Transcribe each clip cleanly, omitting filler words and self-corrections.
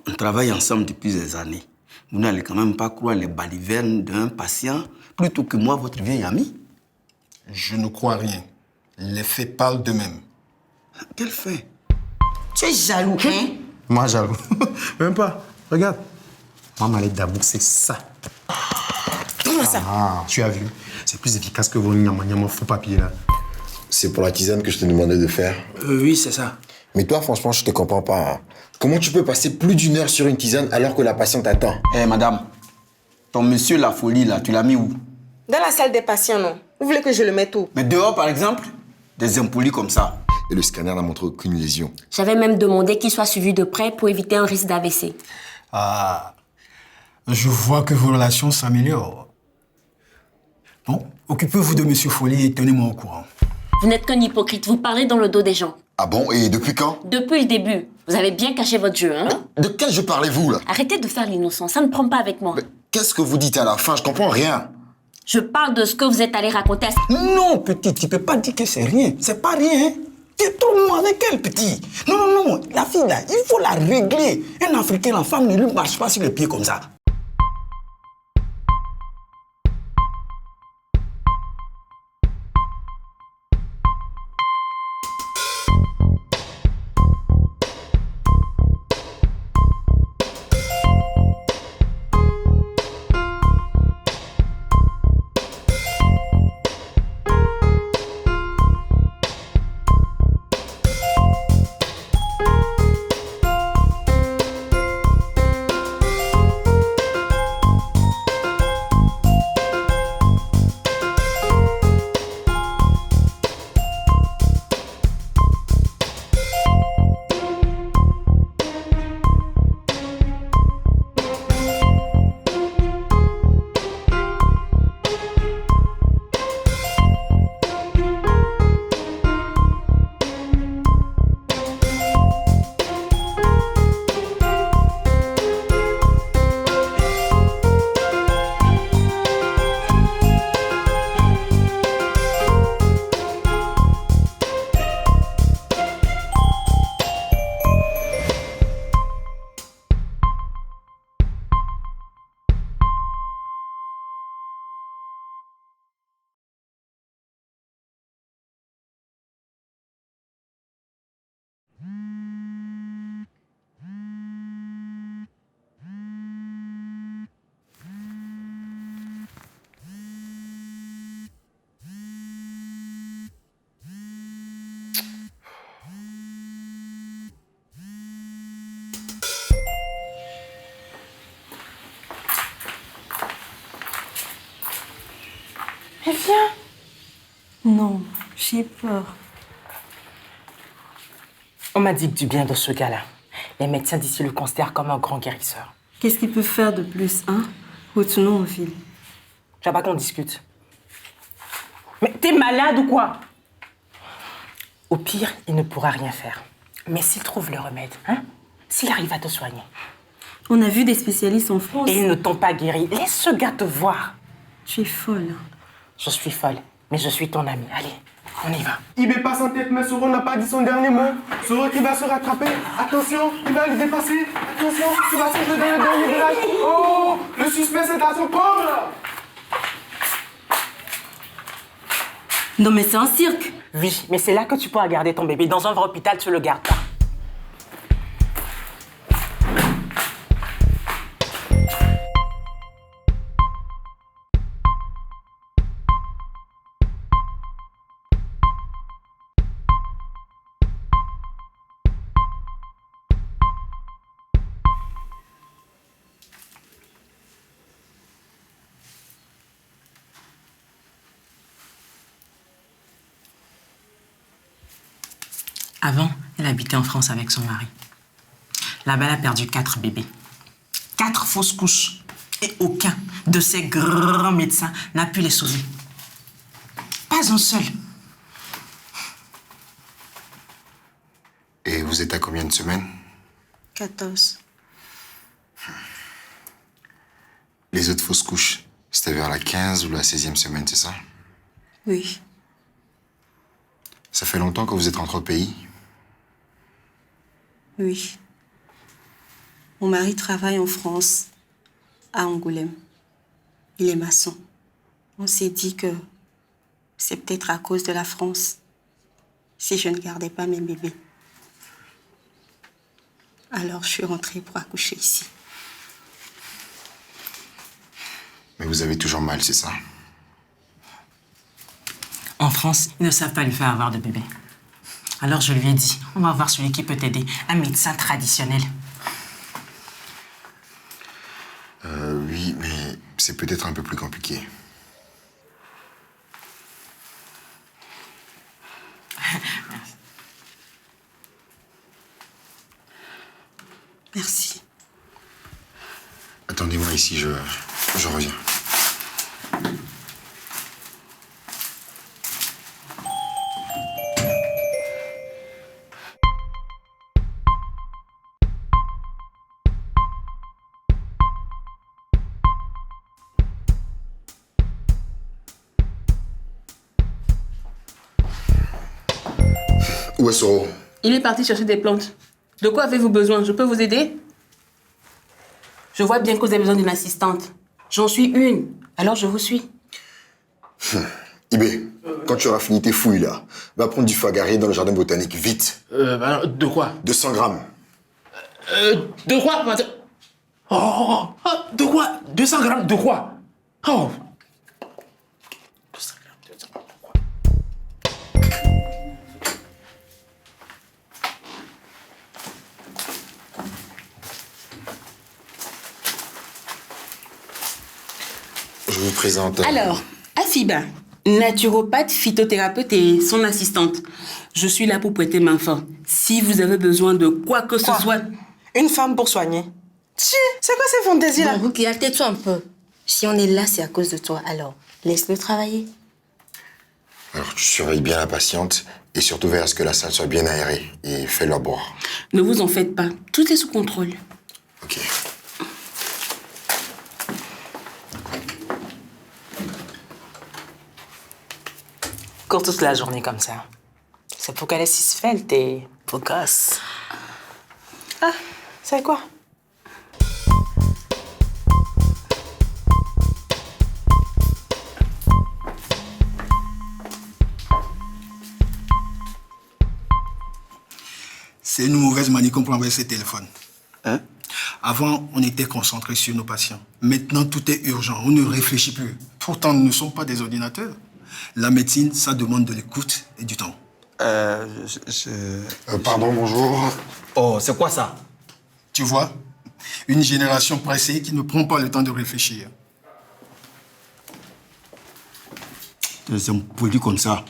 On travaille ensemble depuis des années. Vous n'allez quand même pas croire les balivernes d'un patient plutôt que moi, votre vieil ami. Je ne crois rien. Les faits parlent d'eux-mêmes. Quel fait? Tu es jaloux, hein? Moi, jaloux. Même pas. Regarde. Moi, ma lettre d'amour, c'est ça. Comment ça? Ah, tu as vu? C'est plus efficace que vos nyama faux papiers là. C'est pour la tisane que je te demandais de faire. Oui, c'est ça. Mais toi, franchement, je te comprends pas. Hein. Comment tu peux passer plus d'une heure sur une tisane alors que la patiente attend? Madame, ton monsieur la folie là, tu l'as mis où? Dans la salle des patients, non? Vous voulez que je le mette où? Mais dehors, par exemple, des impolis comme ça. Et le scanner n'a montré aucune lésion. J'avais même demandé qu'il soit suivi de près pour éviter un risque d'AVC. Ah, je vois que vos relations s'améliorent. Bon, occupez-vous de Monsieur Folly et tenez-moi au courant. Vous n'êtes qu'un hypocrite, vous parlez dans le dos des gens. Ah bon? Et depuis quand? Depuis le début, vous avez bien caché votre jeu, hein? De quel jeu parlez-vous, là? Arrêtez de faire l'innocent, ça ne prend pas avec moi. Mais qu'est-ce que vous dites à la fin? Je comprends rien. Je parle de ce que vous êtes allé raconter à... Non, petit, tu peux pas dire que c'est rien. C'est pas rien. Tu es trop loin avec elle, petit. Non, non, non. La fille, là, il faut la régler. Un Africain, la femme ne lui marche pas sur les pieds comme ça. Mais viens. Non, j'ai peur. On m'a dit du bien de ce gars-là. Les médecins d'ici le considèrent comme un grand guérisseur. Qu'est-ce qu'il peut faire de plus, hein? Retournons en ville. Tu veux pas qu'on discute? Mais t'es malade ou quoi? Au pire, il ne pourra rien faire. Mais s'il trouve le remède, hein? S'il arrive à te soigner. On a vu des spécialistes en France. Et ils ne t'ont pas guéri. Laisse ce gars te voir. Tu es folle. Je suis folle, mais je suis ton amie. Allez, on y va. Il met pas en tête, mais Soro n'a pas dit son dernier mot. Soro qui va se rattraper. Attention, il va le dépasser. Attention, il va se dans le dernier virage. Oh, le suspense est à son comble. Non mais c'est un cirque. Oui, mais c'est là que tu pourras garder ton bébé. Dans un vrai hôpital, tu le gardes pas. Avant, elle habitait en France avec son mari. Là-bas, elle a perdu 4 bébés. 4 fausses couches. Et aucun de ces grands médecins n'a pu les sauver. Pas un seul. Et vous êtes à combien de semaines? 14. Les autres fausses couches, c'était vers la 15 ou la 16e semaine, c'est ça? Oui. Ça fait longtemps que vous êtes rentré au pays? Oui. Mon mari travaille en France, à Angoulême. Il est maçon. On s'est dit que c'est peut-être à cause de la France si je ne gardais pas mes bébés. Alors je suis rentrée pour accoucher ici. Mais vous avez toujours mal, c'est ça? En France, ils ne savent pas lui faire avoir de bébé. Alors je lui ai dit, on va voir celui qui peut t'aider, un médecin traditionnel. Oui, mais c'est peut-être un peu plus compliqué. Merci. Attendez-moi ici, je reviens. Où est Soro? Il est parti chercher des plantes. De quoi avez-vous besoin? Je peux vous aider? Je vois bien que vous avez besoin d'une assistante. J'en suis une. Alors je vous suis. Ibé, quand tu auras fini tes fouilles là, va prendre du fagarier dans le jardin botanique, vite. Alors, de quoi? 200 grammes. De quoi? De quoi? 200 grammes de quoi? Oh. 200 grammes de quoi? Je vous présente... Alors, Afiba, naturopathe, phytothérapeute et son assistante. Je suis là pour prêter main forte. Si vous avez besoin de quoi que ce soit... Une femme pour soigner. C'est quoi ces fantaisies-là? Bon, Rukia, tais-toi un peu. Si on est là, c'est à cause de toi. Alors, laisse-le travailler. Alors, tu surveilles bien la patiente et surtout veille à ce que la salle soit bien aérée et fais-leur boire. Ne vous en faites pas. Tout est sous contrôle. Ok. Cours toute la journée comme ça. C'est pour qu'elle est si svelte et précoce. Ah, c'est quoi? C'est une mauvaise manière qu'on peut envoyer ces téléphones. Hein? Avant, on était concentré sur nos patients. Maintenant, tout est urgent. On ne réfléchit plus. Pourtant, nous ne sommes pas des ordinateurs. La médecine, ça demande de l'écoute et du temps. Pardon, bonjour. Oh, c'est quoi ça? Tu vois, une génération pressée qui ne prend pas le temps de réfléchir. C'est un produit comme ça.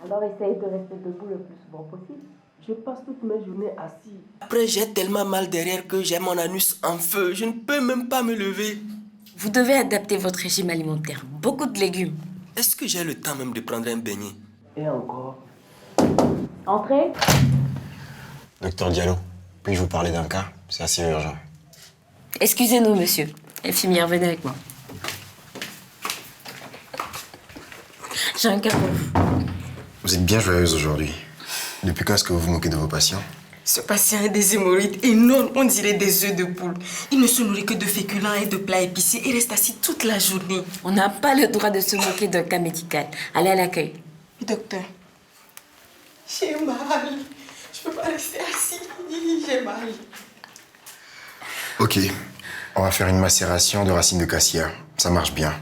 Alors essaye de rester debout le plus souvent possible. Je passe toutes mes journées assis. Après, j'ai tellement mal derrière que j'ai mon anus en feu. Je ne peux même pas me lever. Vous devez adapter votre régime alimentaire. Beaucoup de légumes. Est-ce que j'ai le temps même de prendre un beignet? Et encore. Entrez. Docteur Diallo, puis-je vous parler d'un cas? C'est assez urgent. Excusez-nous, monsieur. Infirmière, venez avec moi. J'ai un cas pour vous. Vous êtes bien joyeuse aujourd'hui. Depuis quand est-ce que vous vous moquez de vos patients? Ce patient a des hémorroïdes énormes, on dirait des œufs de poule. Il ne se nourrit que de féculents et de plats épicés et reste assis toute la journée. On n'a pas le droit de se moquer d'un cas médical. Allez à l'accueil. Docteur, j'ai mal. Je peux pas rester assis. J'ai mal. Ok, on va faire une macération de racines de cassia. Ça marche bien.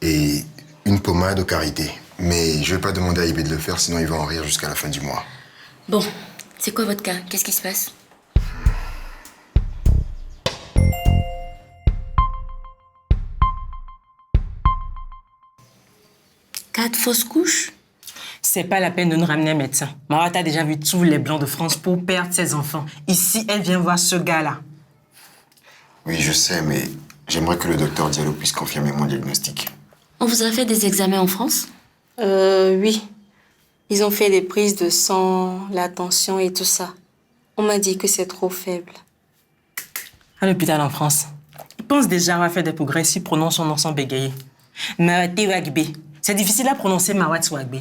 Et une pommade au karité. Mais je vais pas demander à Ibé de le faire, sinon il va en rire jusqu'à la fin du mois. Bon, c'est quoi votre cas? Qu'est-ce qui se passe? Quatre fausses couches? C'est pas la peine de nous ramener un médecin. Marat a déjà vu tous les blancs de France pour perdre ses enfants. Ici, elle vient voir ce gars-là. Oui, je sais, mais j'aimerais que le docteur Diallo puisse confirmer mon diagnostic. On vous a fait des examens en France? Oui. Ils ont fait des prises de sang, la tension et tout ça. On m'a dit que c'est trop faible. À l'hôpital en France, Il pense déjà avoir fait des progrès s'il prononce son nom sans bégayer. Mawate Wagbe. C'est difficile à prononcer Mawate Wagbe.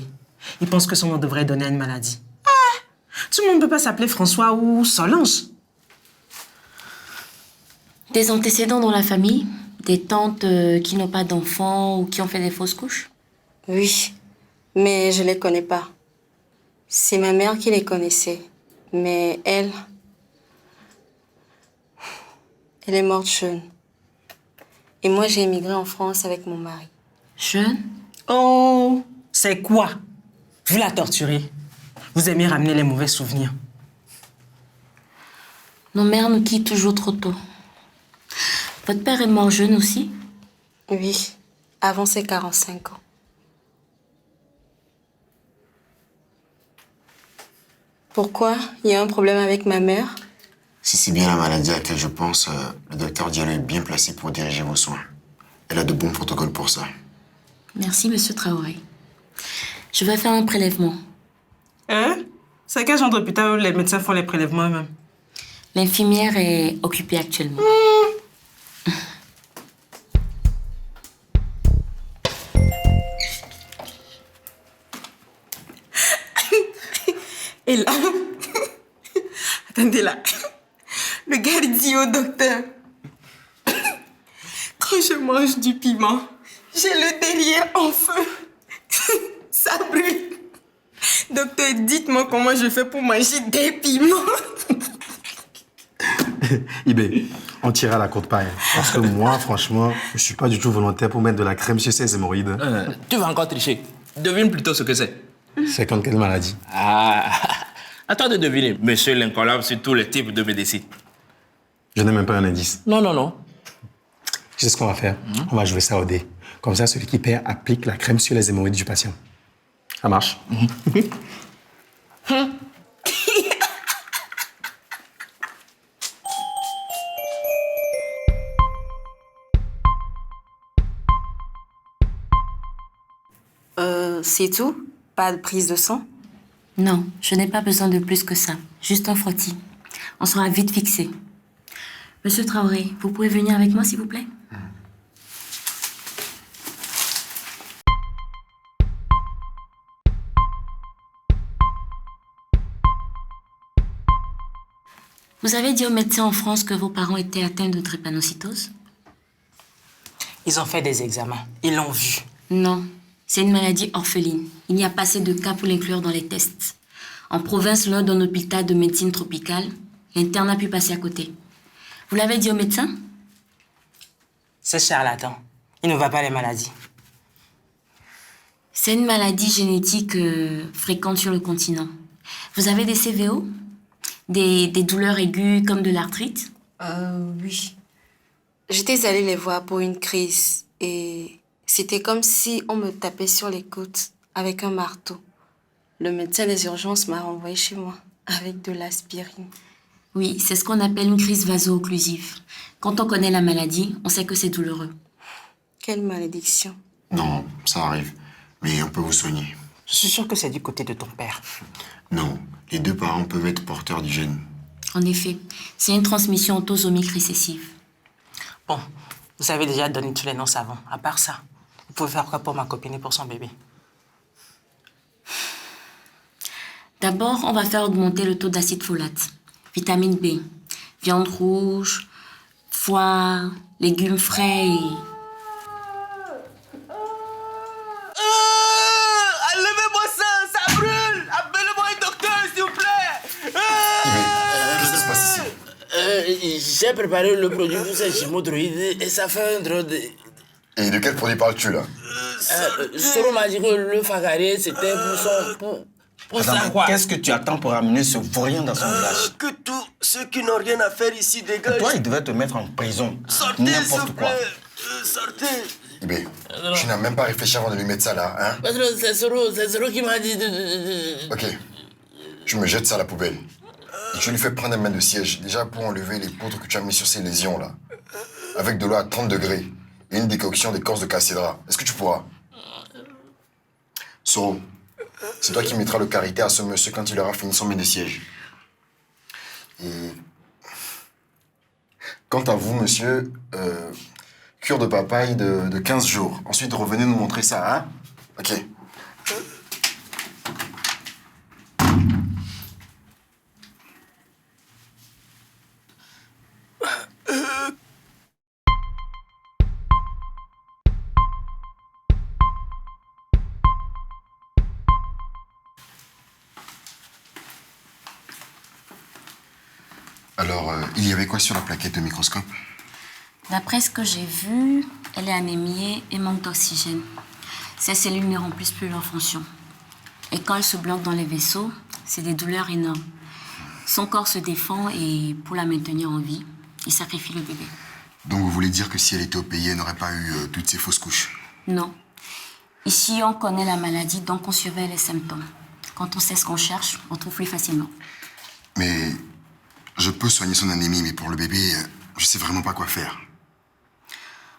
Il pense que son nom devrait donner à une maladie. Ah, tout le monde ne peut pas s'appeler François ou Solange. Des antécédents dans la famille? Des tantes qui n'ont pas d'enfants ou qui ont fait des fausses couches? Oui, mais je les connais pas. C'est ma mère qui les connaissait. Mais elle est morte jeune. Et moi, j'ai émigré en France avec mon mari. Jeune? Oh, c'est quoi? Vous la torturez. Vous aimez ramener les mauvais souvenirs. Nos mères nous quittent toujours trop tôt. Votre père est mort jeune aussi? Oui, avant ses 45 ans. Pourquoi? Il y a un problème avec ma mère? Si c'est bien la maladie à laquelle je pense, le docteur Diallo est bien placé pour diriger vos soins. Elle a de bons protocoles pour ça. Merci, monsieur Traoré. Je vais faire un prélèvement. Hein? C'est quel genre d'hôpital où les médecins font les prélèvements eux-mêmes? L'infirmière est occupée actuellement. Et là, attendez là, le gars dit au docteur, quand je mange du piment, j'ai le derrière en feu. Ça brûle. Docteur, dites-moi comment je fais pour manger des piments. Ibé, on tirera la côte paille. Parce que moi, franchement, je suis pas du tout volontaire pour mettre de la crème sur ces hémorroïdes. Tu vas encore tricher. Devine plutôt ce que c'est. C'est contre quelle maladie? Ah, à toi de deviner. Monsieur l'incollable sur tous les types de médecine. Je n'ai même pas un indice. Non, non, non. Tu sais ce qu'on va faire? On va jouer ça au dé. Comme ça, celui qui perd applique la crème sur les hémorroïdes du patient. Ça marche? C'est tout? Pas de prise de sang? Non, je n'ai pas besoin de plus que ça. Juste un frottis. On sera vite fixé. Monsieur Traoré, vous pouvez venir avec moi, s'il vous plaît? Vous avez dit au médecin en France que vos parents étaient atteints de drépanocytose? Ils ont fait des examens. Ils l'ont vu. Non, c'est une maladie orpheline. Il n'y a pas assez de cas pour l'inclure dans les tests. En province, lors d'un hôpital de médecine tropicale, l'interne a pu passer à côté. Vous l'avez dit au médecin? C'est charlatan. Il ne voit pas les maladies. C'est une maladie génétique fréquente sur le continent. Vous avez des CVO? Des douleurs aiguës comme de l'arthrite? Oui. J'étais allée les voir pour une crise et c'était comme si on me tapait sur les côtes avec un marteau. Le médecin des urgences m'a renvoyé chez moi avec de l'aspirine. Oui, c'est ce qu'on appelle une crise vaso-occlusive. Quand on connaît la maladie, on sait que c'est douloureux. Quelle malédiction. Non, ça arrive. Mais on peut vous soigner. Je suis sûre que c'est du côté de ton père. Non, les deux parents peuvent être porteurs du gène. En effet, c'est une transmission autosomique récessive. Bon, vous avez déjà donné tous les noms savants. À part ça, vous pouvez faire quoi pour ma copine et pour son bébé? D'abord, on va faire augmenter le taux d'acide folate, vitamine B, viande rouge, foie, légumes frais et... Enlevez-moi ça brûle. Appelez-moi un docteur, s'il vous plaît. Qu'est-ce qui se passe ici? J'ai préparé le produit pour ces jumeaux droïdes et ça fait un drôle de... Et de quel produit parles-tu, là? Soro m'a dit que le fagaré, c'était pour ça, Attends, quoi. qu'est-ce que tu attends pour amener ce vaurien dans son village? Que tous ceux qui n'ont rien à faire ici dégagent. Toi, il devait te mettre en prison. Sortez, s'il vous N'importe quoi. plaît. Sortez. Ibé, tu n'as même pas réfléchi avant de lui mettre ça, là, hein? Parce que c'est Soro qui m'a dit de... Ok, je me jette ça à la poubelle. Et je lui fais prendre un bain de siège, déjà pour enlever les poudres que tu as mis sur ces lésions, là. Avec de l'eau à 30 degrés et une décoction d'écorce de cassédra. Est-ce que tu pourras? Soro, c'est toi qui mettras le karité à ce monsieur quand il aura fini son bain de siège. Et Quant à vous, monsieur, cure de papaye de 15 jours. Ensuite, revenez nous montrer ça, hein? Ok. Alors, il y avait quoi sur la plaquette de microscope? D'après ce que j'ai vu, elle est anémiée et manque d'oxygène. Ces cellules ne remplissent plus leur fonction. Et quand elle se bloque dans les vaisseaux, c'est des douleurs énormes. Son corps se défend et pour la maintenir en vie, il sacrifie le bébé. Donc vous voulez dire que si elle était au pays, elle n'aurait pas eu toutes ces fausses couches? Non. Ici, on connaît la maladie, donc on surveille les symptômes. Quand on sait ce qu'on cherche, on trouve plus facilement. Mais je peux soigner son anémie, mais pour le bébé, je sais vraiment pas quoi faire.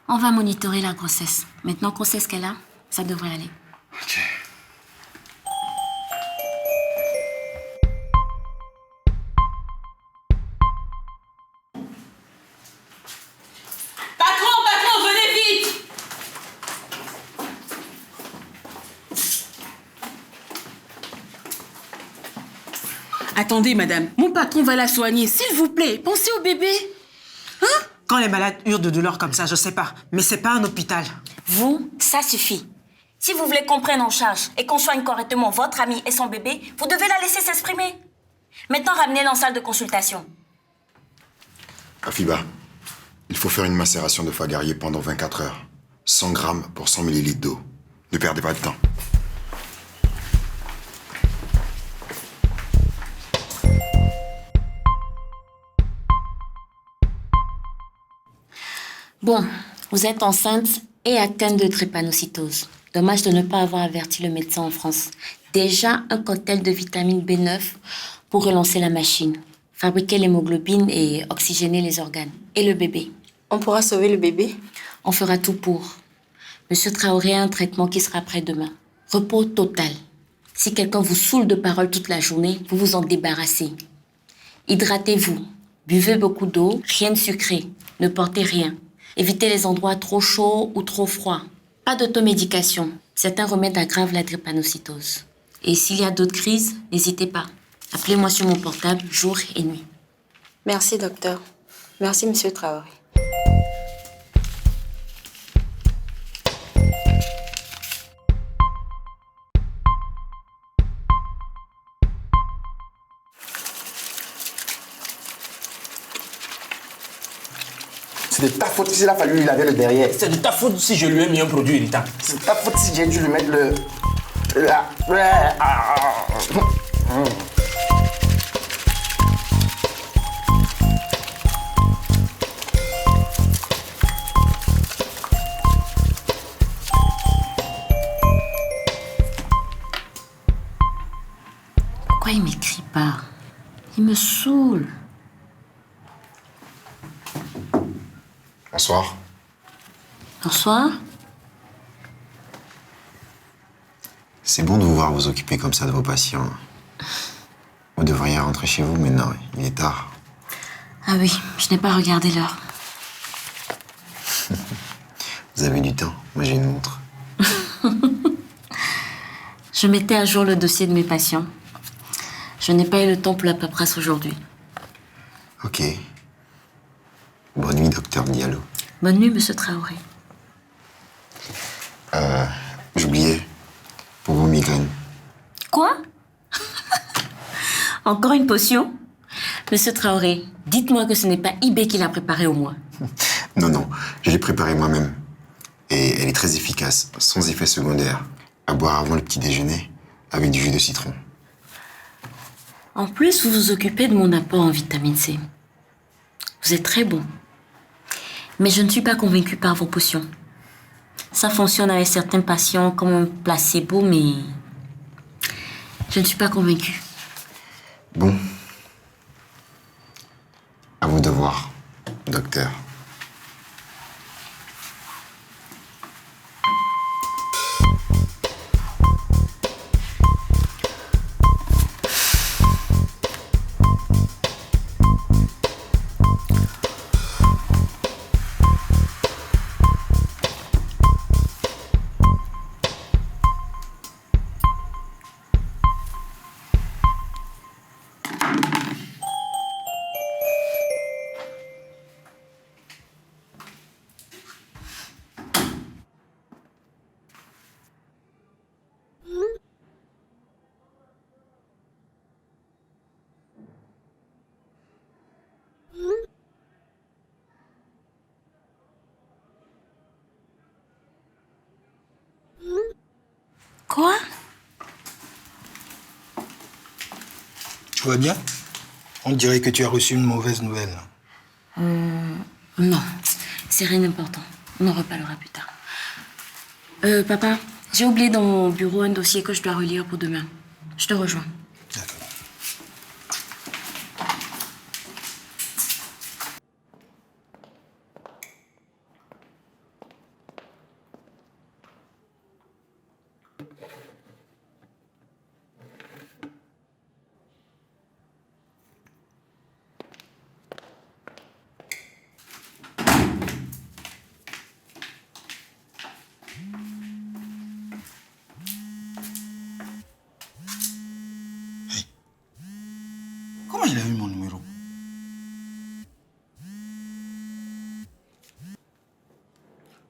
On va monitorer la grossesse. Maintenant qu'on sait ce qu'elle a, ça devrait aller. Ok. Patron, venez vite! Attendez, madame. Mon patron va la soigner. S'il vous plaît, pensez au bébé. Hein? Quand les malades hurlent de douleur comme ça, je sais pas. Mais c'est pas un hôpital. Vous, ça suffit. Si vous voulez qu'on prenne en charge et qu'on soigne correctement votre amie et son bébé, vous devez la laisser s'exprimer. Maintenant, ramenez-la en salle de consultation. Afiba, il faut faire une macération de foie guerrier pendant 24 heures. 100 grammes pour 100 millilitres d'eau. Ne perdez pas de temps. Bon, vous êtes enceinte et atteinte de drépanocytose. Dommage de ne pas avoir averti le médecin en France. Déjà, un cocktail de vitamine B9 pour relancer la machine, fabriquer l'hémoglobine et oxygéner les organes. Et le bébé. On pourra sauver le bébé? On fera tout pour. Monsieur Traoré a un traitement qui sera prêt demain. Repos total. Si quelqu'un vous saoule de paroles toute la journée, vous vous en débarrassez. Hydratez-vous. Buvez beaucoup d'eau, rien de sucré. Ne portez rien. Évitez les endroits trop chauds ou trop froids. Pas d'automédication. Certains remèdes aggravent la drépanocytose. Et s'il y a d'autres crises, n'hésitez pas. Appelez-moi sur mon portable jour et nuit. Merci, docteur. Merci, monsieur Traoré. C'est de ta faute s'il a fallu lui laver le derrière. C'est de ta faute si je lui ai mis un produit irritant. C'est de ta faute si j'ai dû lui mettre le... Pourquoi il m'écrit pas? Il me saoule. Bonsoir. Bonsoir. C'est bon de vous voir vous occuper comme ça de vos patients. Vous devriez rentrer chez vous, mais non, il est tard. Ah oui, je n'ai pas regardé l'heure. Vous avez du temps, moi j'ai une montre. Je mettais à jour le dossier de mes patients. Je n'ai pas eu le temps pour la paperasse aujourd'hui. Ok. Bonne nuit, docteur Diallo. Bonne nuit, monsieur Traoré. J'oubliais. Pour vos migraines. Quoi? Encore une potion? Monsieur Traoré, dites-moi que ce n'est pas eBay qui l'a préparée au moins. Non, non, je l'ai préparée moi-même. Et elle est très efficace, sans effet secondaire. À boire avant le petit déjeuner, avec du jus de citron. En plus, vous vous occupez de mon apport en vitamine C. Vous êtes très bon. Mais je ne suis pas convaincue par vos potions. Ça fonctionne avec certains patients comme un placebo, mais je ne suis pas convaincue. Bon. À vos devoirs, docteur. Quoi? Tu vas bien? On dirait que tu as reçu une mauvaise nouvelle. Non, c'est rien d'important. On en reparlera plus tard. Papa, j'ai oublié dans mon bureau un dossier que je dois relire pour demain. Je te rejoins. D'accord. Comment il a eu mon numéro?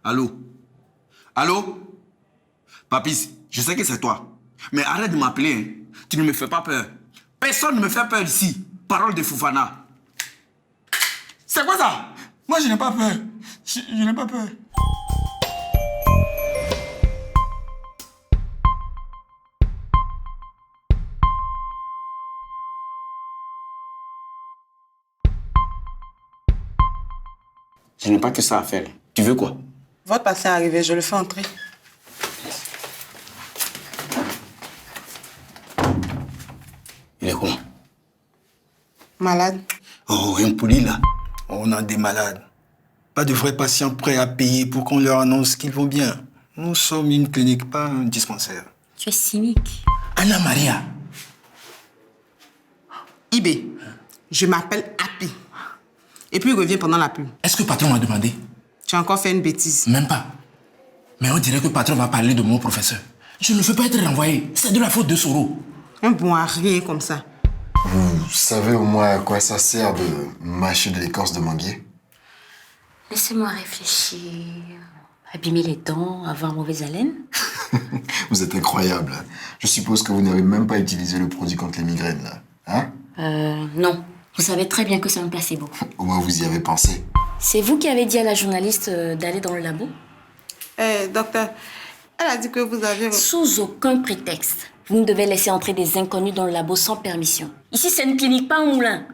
Allô? Allô? Papis, je sais que c'est toi. Mais arrête de m'appeler. Hein. Tu ne me fais pas peur. Personne ne me fait peur ici. Parole de Fofana. C'est quoi ça? Moi, je n'ai pas peur. Je n'ai pas peur. Je n'ai pas que ça à faire. Tu veux quoi? Votre patient est arrivé, je le fais entrer. Il est comment? Malade. Oh, un poli là. On a des malades. Pas de vrais patients prêts à payer pour qu'on leur annonce qu'ils vont bien. Nous sommes une clinique, pas un dispensaire. Tu es cynique. Anna Maria. Ibé, je m'appelle Happy. Et puis il revient pendant la pub. Est-ce que le patron m'a demandé? Tu as encore fait une bêtise. Même pas. Mais on dirait que le patron va parler de mon professeur. Je ne veux pas être renvoyé. C'est de la faute de Soro. Un bon à rien comme ça. Vous savez au moins à quoi ça sert de mâcher de l'écorce de manguier? Laissez-moi réfléchir. Abîmer les dents, avoir mauvaise haleine. Vous êtes incroyable. Je suppose que vous n'avez même pas utilisé le produit contre les migraines, là. Hein? Non. Vous savez très bien que c'est un placebo. Au moins, vous y avez pensé. C'est vous qui avez dit à la journaliste d'aller dans le labo? Docteur, elle a dit que vous avez... Sous aucun prétexte. Vous ne devez laisser entrer des inconnus dans le labo sans permission. Ici, c'est une clinique, pas un moulin.